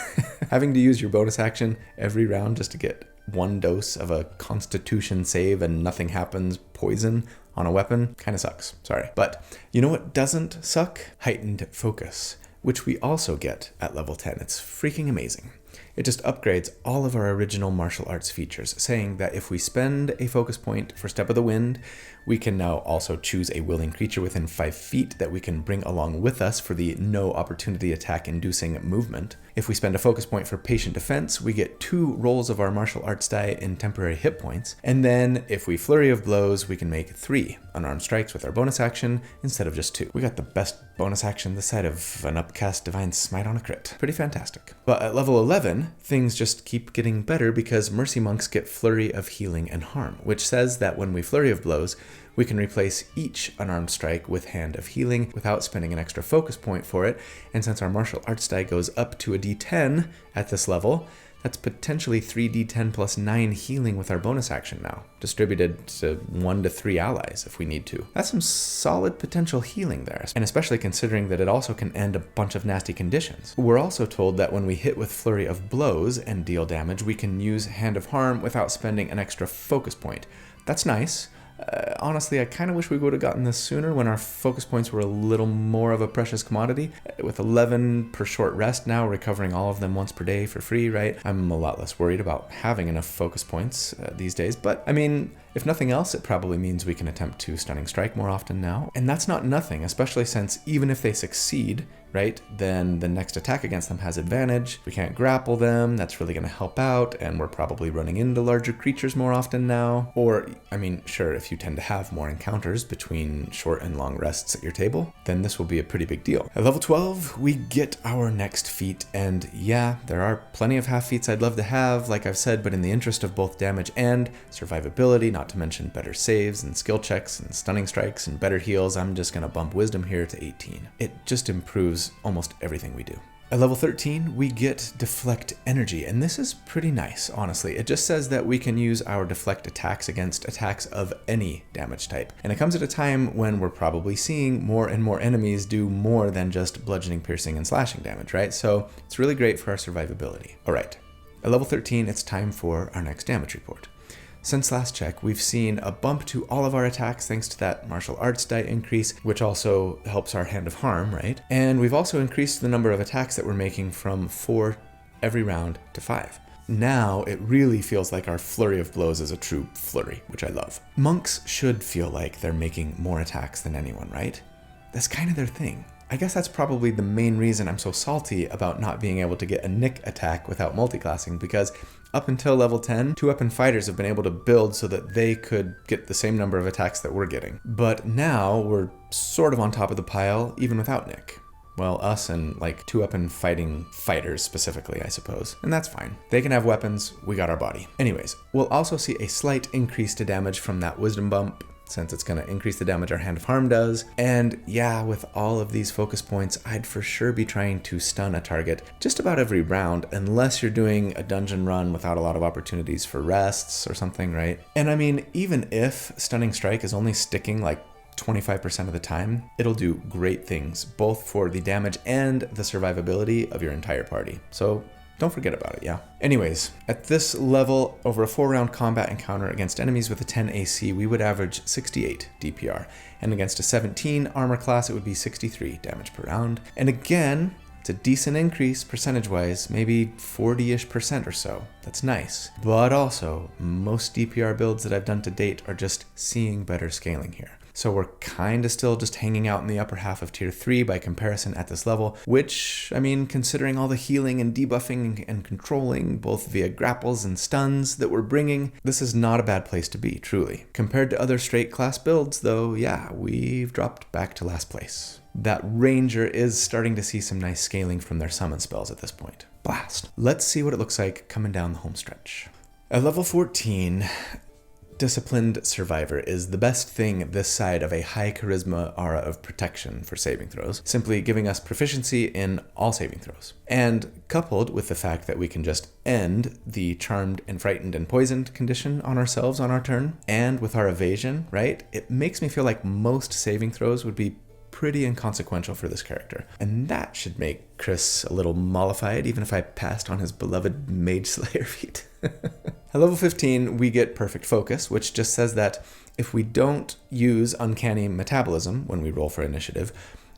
Having to use your bonus action every round just to get 1 dose of a Constitution save and nothing happens poison on a weapon kind of sucks. Sorry. But you know what doesn't suck? Heightened Focus, which we also get at level 10. It's freaking amazing. It just upgrades all of our original martial arts features, saying that if we spend a focus point for Step of the Wind, we can now also choose a willing creature within 5 feet that we can bring along with us for the no opportunity attack inducing movement. If we spend a focus point for Patient Defense, we get 2 rolls of our martial arts die in temporary hit points. And then if we Flurry of Blows, we can make 3 unarmed strikes with our bonus action instead of just 2. We got the best bonus action this side of an upcast Divine Smite on a crit. Pretty fantastic. But at level 11, things just keep getting better because Mercy Monks get Flurry of Healing and Harm, which says that when we Flurry of Blows, we can replace each unarmed strike with Hand of Healing without spending an extra focus point for it. And since our martial arts die goes up to a d10 at this level, that's potentially 3d10 plus 9 healing with our bonus action now, distributed to 1 to 3 allies if we need to. That's some solid potential healing there, and especially considering that it also can end a bunch of nasty conditions. We're also told that when we hit with Flurry of Blows and deal damage, we can use Hand of Harm without spending an extra focus point. That's nice. Honestly, I kind of wish we would have gotten this sooner when our focus points were a little more of a precious commodity. With 11 per short rest now, recovering all of them once per day for free, right? I'm a lot less worried about having enough focus points these days. But I mean, if nothing else, it probably means we can attempt to Stunning Strike more often now. And that's not nothing, especially since even if they succeed, right, then the next attack against them has advantage. We can't grapple them, that's really going to help out, and we're probably running into larger creatures more often now. Or, I mean, sure, if you tend to have more encounters between short and long rests at your table, then this will be a pretty big deal. At level 12, we get our next feat, and yeah, there are plenty of half feats I'd love to have, like I've said, but in the interest of both damage and survivability, not to mention better saves and skill checks and stunning strikes and better heals, I'm just going to bump wisdom here to 18. It just improves almost everything we do. At level 13, we get Deflect Energy, and this is pretty nice, honestly. It just says that we can use our Deflect attacks against attacks of any damage type. And it comes at a time when we're probably seeing more and more enemies do more than just bludgeoning, piercing, and slashing damage, right? So it's really great for our survivability. All right, at level 13, it's time for our next damage report. Since last check, we've seen a bump to all of our attacks thanks to that martial arts die increase, which also helps our Hand of Harm, right? And we've also increased the number of attacks that we're making from 4 every round to 5. Now it really feels like our Flurry of Blows is a true flurry, which I love. Monks should feel like they're making more attacks than anyone, right? That's kind of their thing. I guess that's probably the main reason I'm so salty about not being able to get a Nick attack without multiclassing, because up until level 10, 2-weapon fighters have been able to build so that they could get the same number of attacks that we're getting. But now we're sort of on top of the pile, even without Nick. Well, us and like 2-weapon fighting fighters specifically, I suppose. And that's fine. They can have weapons, we got our body. Anyways, we'll also see a slight increase to damage from that wisdom bump, since it's going to increase the damage our Hand of Harm does. And yeah, with all of these focus points, I'd for sure be trying to stun a target just about every round, unless you're doing a dungeon run without a lot of opportunities for rests or something, right? And I mean, even if Stunning Strike is only sticking like 25% of the time, it'll do great things, both for the damage and the survivability of your entire party. So don't forget about it, yeah? Anyways, at this level, over a 4-round combat encounter against enemies with a 10 AC, we would average 68 DPR. And against a 17 armor class, it would be 63 damage per round. And again, it's a decent increase percentage-wise, maybe 40-ish% or so. That's nice. But also, most DPR builds that I've done to date are just seeing better scaling here. So we're kind of still just hanging out in the upper half of tier 3 by comparison at this level, which, I mean, considering all the healing and debuffing and controlling, both via grapples and stuns that we're bringing, this is not a bad place to be, truly. Compared to other straight class builds, though, yeah, we've dropped back to last place. That Ranger is starting to see some nice scaling from their summon spells at this point. Blast. Let's see what it looks like coming down the home stretch. At level 14, Disciplined Survivor is the best thing this side of a high charisma aura of protection for saving throws, simply giving us proficiency in all saving throws. And coupled with the fact that we can just end the charmed and frightened and poisoned condition on ourselves on our turn, and with our evasion, right, it makes me feel like most saving throws would be pretty inconsequential for this character. And that should make Chris a little mollified, even if I passed on his beloved Mage Slayer feat. At level 15, we get Perfect Focus, which just says that if we don't use Uncanny Metabolism when we roll for initiative,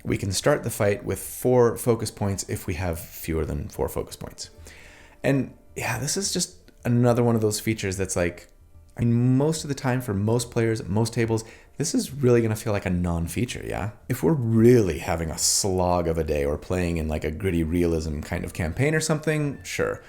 we can start the fight with 4 focus points if we have fewer than 4 focus points. And yeah, this is just another one of those features that's like, I mean, most of the time for most players at most tables, this is really going to feel like a non-feature, yeah? If we're really having a slog of a day or playing in like a gritty realism kind of campaign or something, sure.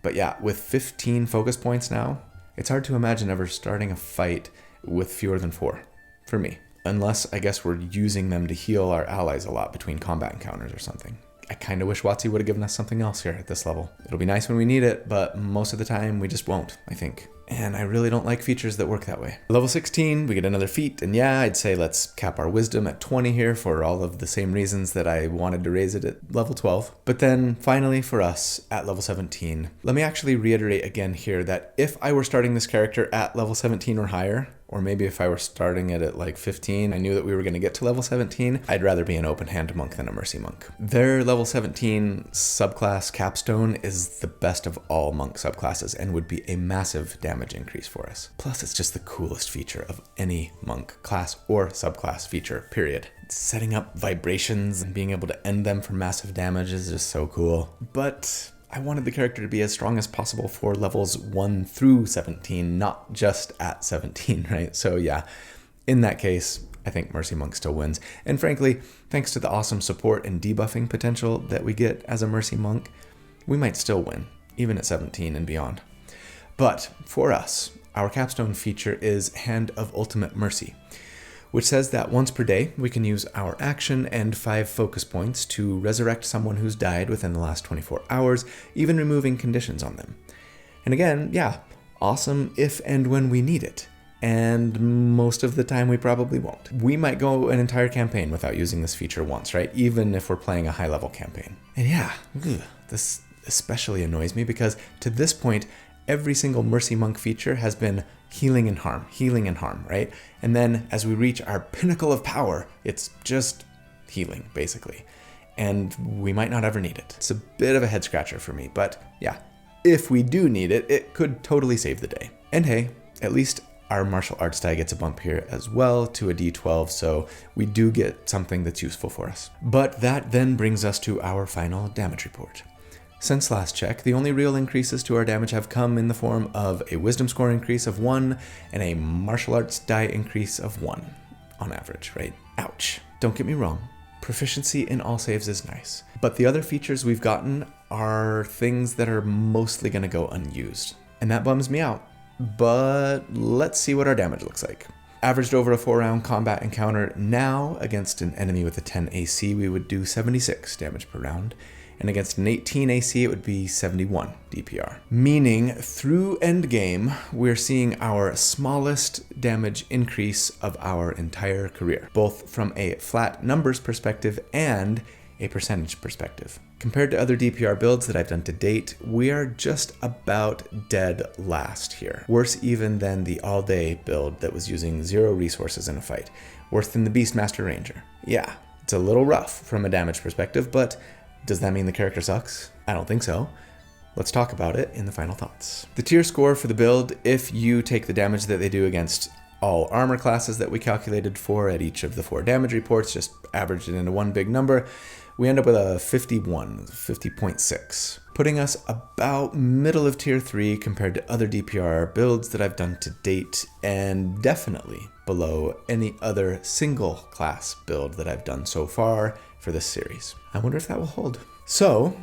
But yeah, with 15 focus points now, it's hard to imagine ever starting a fight with fewer than 4, for me. Unless, I guess, we're using them to heal our allies a lot between combat encounters or something. I kind of wish WotC would have given us something else here at this level. It'll be nice when we need it, but most of the time we just won't, I think. And I really don't like features that work that way. Level 16, we get another feat, and yeah, I'd say let's cap our wisdom at 20 here for all of the same reasons that I wanted to raise it at level 12. But then finally for us at level 17, let me actually reiterate again here that if I were starting this character at level 17 or higher, or maybe if I were starting it at like 15, I knew that we were going to get to level 17, I'd rather be an open hand monk than a mercy monk. Their level 17 subclass Capstone is the best of all monk subclasses and would be a massive damage increase for us. Plus, it's just the coolest feature of any monk class or subclass feature, period. Setting up vibrations and being able to end them for massive damage is just so cool. But I wanted the character to be as strong as possible for levels 1 through 17, not just at 17, right? So yeah, in that case, I think Mercy Monk still wins. And frankly, thanks to the awesome support and debuffing potential that we get as a Mercy Monk, we might still win, even at 17 and beyond. But for us, our capstone feature is Hand of Ultimate Mercy, which says that once per day, we can use our action and 5 focus points to resurrect someone who's died within the last 24 hours, even removing conditions on them. And again, yeah, awesome if and when we need it. And most of the time we probably won't. We might go an entire campaign without using this feature once, right? Even if we're playing a high-level campaign. And yeah, this especially annoys me because to this point, every single Mercy Monk feature has been healing and harm, right? And then as we reach our pinnacle of power, it's just healing, basically. And we might not ever need it. It's a bit of a head scratcher for me, but yeah, if we do need it, it could totally save the day. And hey, at least our martial arts die gets a bump here as well to a D12, so we do get something that's useful for us. But that then brings us to our final damage report. Since last check, the only real increases to our damage have come in the form of a wisdom score increase of 1 and a martial arts die increase of 1 on average, right? Ouch. Don't get me wrong, proficiency in all saves is nice, but the other features we've gotten are things that are mostly going to go unused, and that bums me out. But let's see what our damage looks like. Averaged over a 4-round combat encounter now against an enemy with a 10 AC, we would do 76 damage per round. and against an 18 AC, it would be 71 DPR. Meaning, through endgame, we're seeing our smallest damage increase of our entire career, both from a flat numbers perspective and a percentage perspective. Compared to other DPR builds that I've done to date, we are just about dead last here. Worse even than the all-day build that was using 0 resources in a fight. Worse than the Beastmaster Ranger. Yeah, it's a little rough from a damage perspective, but does that mean the character sucks? I don't think so. Let's talk about it in the final thoughts. The tier score for the build, if you take the damage that they do against all armor classes that we calculated for at each of the 4 damage reports, just averaged it into one big number, we end up with a 50.6, putting us about middle of tier 3 compared to other DPR builds that I've done to date, and definitely below any other single class build that I've done so far for this series. I wonder if that will hold. So,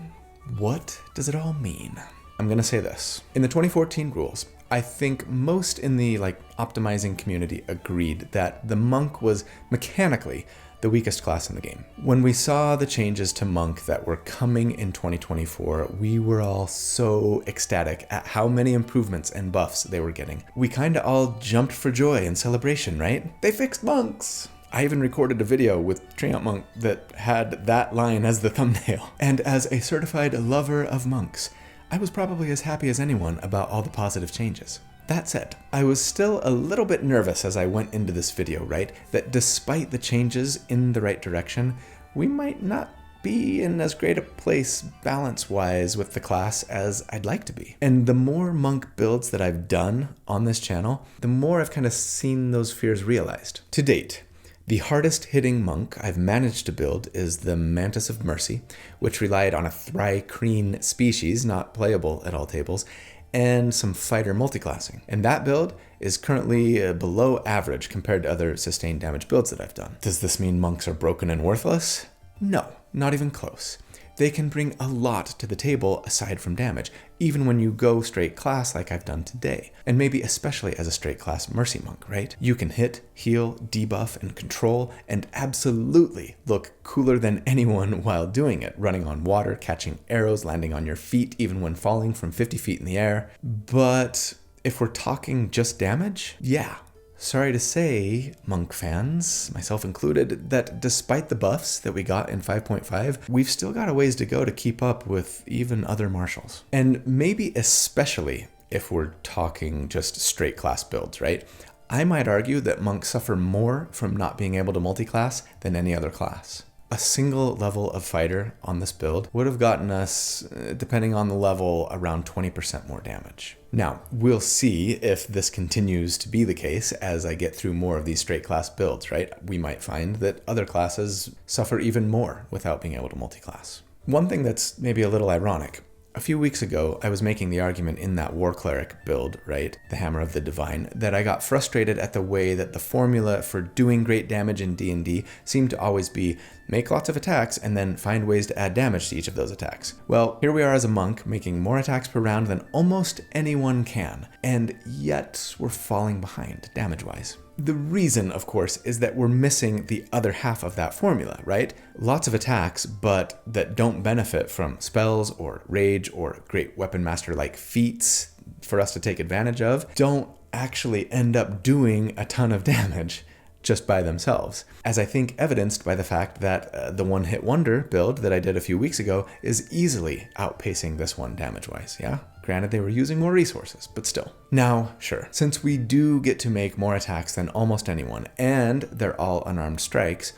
what does it all mean? I'm gonna say this. In the 2014 rules, I think most in the optimizing community agreed that the monk was mechanically the weakest class in the game. When we saw the changes to monk that were coming in 2024, we were all so ecstatic at how many improvements and buffs they were getting. We kinda all jumped for joy and celebration, right? They fixed monks! I even recorded a video with Treant Monk that had that line as the thumbnail. And as a certified lover of monks, I was probably as happy as anyone about all the positive changes. That said, I was still a little bit nervous as I went into this video, right? That despite the changes in the right direction, we might not be in as great a place balance-wise with the class as I'd like to be. And the more monk builds that I've done on this channel, the more I've kind of seen those fears realized. To date, the hardest hitting monk I've managed to build is the Mantis of Mercy, which relied on a Thri-Kreen species, not playable at all tables, and some fighter multiclassing. And that build is currently below average compared to other sustained damage builds that I've done. Does this mean monks are broken and worthless? No, not even close. They can bring a lot to the table aside from damage, even when you go straight class like I've done today. And maybe especially as a straight class Mercy Monk, right? You can hit, heal, debuff, and control, and absolutely look cooler than anyone while doing it, running on water, catching arrows, landing on your feet, even when falling from 50 feet in the air. But if we're talking just damage, yeah. Sorry to say, monk fans, myself included, that despite the buffs that we got in 5.5, we've still got a ways to go to keep up with even other marshals. And maybe especially if we're talking just straight class builds, right? I might argue that monks suffer more from not being able to multiclass than any other class. A single level of fighter on this build would have gotten us, depending on the level, around 20% more damage. Now, we'll see if this continues to be the case as I get through more of these straight class builds, right? We might find that other classes suffer even more without being able to multiclass. One thing that's maybe a little ironic. A few weeks ago, I was making the argument in that War Cleric build, right? The Hammer of the Divine, that I got frustrated at the way that the formula for doing great damage in D&D seemed to always be make lots of attacks and then find ways to add damage to each of those attacks. Well, here we are as a monk making more attacks per round than almost anyone can, and yet we're falling behind damage-wise. The reason, of course, is that we're missing the other half of that formula, right? Lots of attacks, but that don't benefit from spells or rage or great weapon master-like feats for us to take advantage of, don't actually end up doing a ton of damage just by themselves. As I think evidenced by the fact that the one-hit wonder build that I did a few weeks ago is easily outpacing this one damage-wise, yeah? Granted, they were using more resources, but still. Now, sure, since we do get to make more attacks than almost anyone, and they're all unarmed strikes,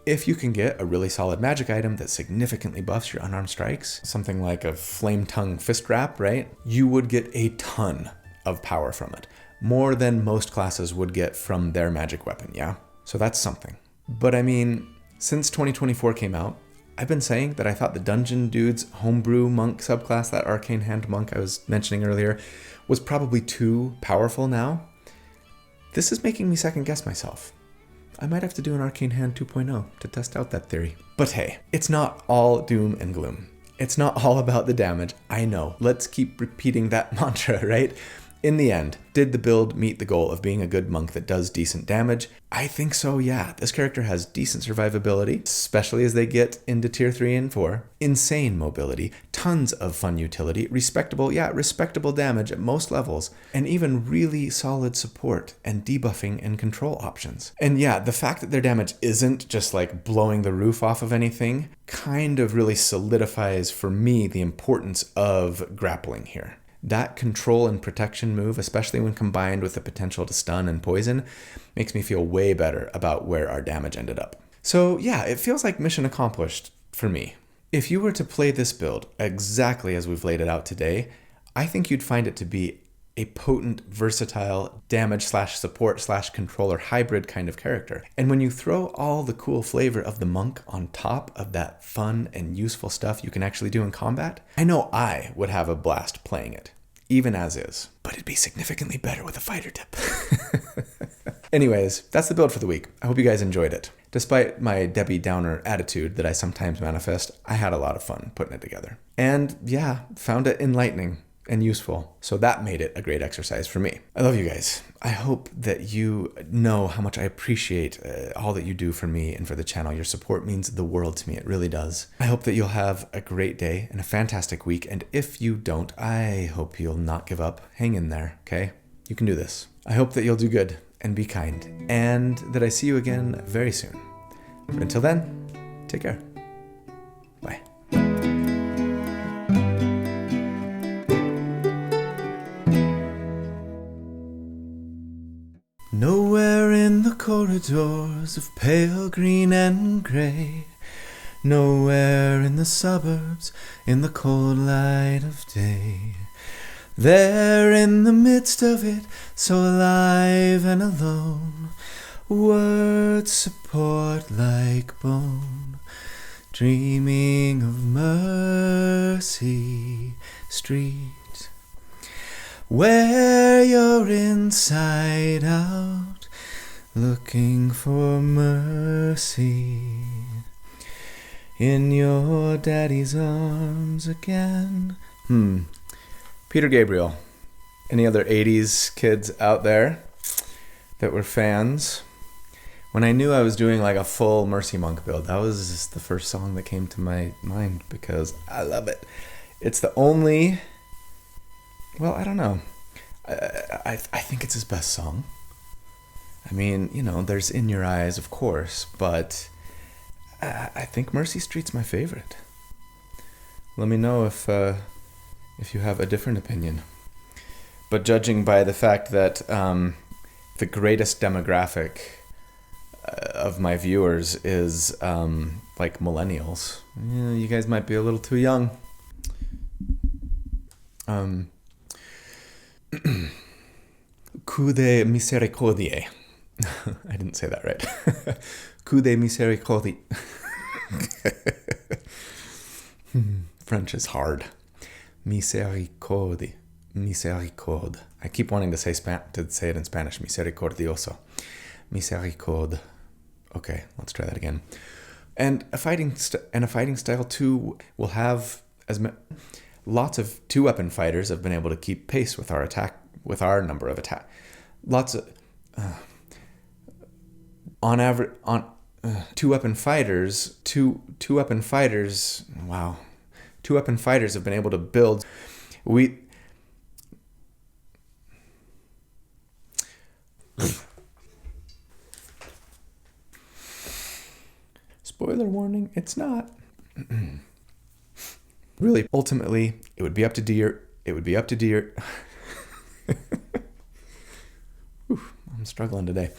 if you can get a really solid magic item that significantly buffs your unarmed strikes, something like a Flame Tongue Fist Wrap, right? You would get a ton of power from it. More than most classes would get from their magic weapon, yeah? So that's something. But I mean, since 2024 came out, I've been saying that I thought the Dungeon Dude's homebrew monk subclass, that Arcane Hand monk I was mentioning earlier, was probably too powerful now. This is making me second guess myself. I might have to do an Arcane Hand 2.0 to test out that theory. But hey, it's not all doom and gloom. It's not all about the damage, I know. Let's keep repeating that mantra, right? In the end, did the build meet the goal of being a good monk that does decent damage? I think so, yeah. This character has decent survivability, especially as they get into tier 3 and 4. Insane mobility, tons of fun utility, respectable damage at most levels, and even really solid support and debuffing and control options. And yeah, the fact that their damage isn't just like blowing the roof off of anything kind of really solidifies for me the importance of grappling here. That control and protection move, especially when combined with the potential to stun and poison, makes me feel way better about where our damage ended up. So yeah, it feels like mission accomplished for me. If you were to play this build exactly as we've laid it out today, I think you'd find it to be a potent, versatile damage/support/controller hybrid kind of character. And when you throw all the cool flavor of the monk on top of that fun and useful stuff you can actually do in combat, I know I would have a blast playing it, even as is. But it'd be significantly better with a fighter tip. Anyways, that's the build for the week. I hope you guys enjoyed it. Despite my Debbie Downer attitude that I sometimes manifest, I had a lot of fun putting it together. And yeah, found it enlightening and useful. So that made it a great exercise for me. I love you guys. I hope that you know how much I appreciate all that you do for me and for the channel. Your support means the world to me. It really does. I hope that you'll have a great day and a fantastic week. And if you don't, I hope you'll not give up. Hang in there, okay? You can do this. I hope that you'll do good and be kind, and that I see you again very soon. But until then, take care. Bye. Nowhere in the corridors of pale green and grey, nowhere in the suburbs in the cold light of day, there in the midst of it, so alive and alone, words support like bone, dreaming of Mercy Street, where you're inside out, looking for mercy, in your daddy's arms again. Peter Gabriel. Any other 80s kids out there that were fans? When I knew I was doing like a full Mercy Monk build, that was just the first song that came to my mind because I love it. It's the only... Well, I don't know. I think it's his best song. I mean, you know, there's In Your Eyes, of course, but I think Mercy Street's my favorite. Let me know if you have a different opinion. But judging by the fact that the greatest demographic of my viewers is like millennials, you guys might be a little too young. Coup de misericordiae. I didn't say that right. Coup de misericordiae. French is hard. Misericordia. Misericorde. I keep wanting to say it in Spanish. Misericordioso. Misericorde. Okay, let's try that again. And a fighting style too will have lots of 2-weapon fighters have been able to keep pace with our number of attack. Lots of on average on 2-weapon fighters. 2-weapon fighters. Wow. 2-weapon fighters have been able to build. Spoiler warning, it's not. Really, ultimately, it would be up to deer. I'm struggling today.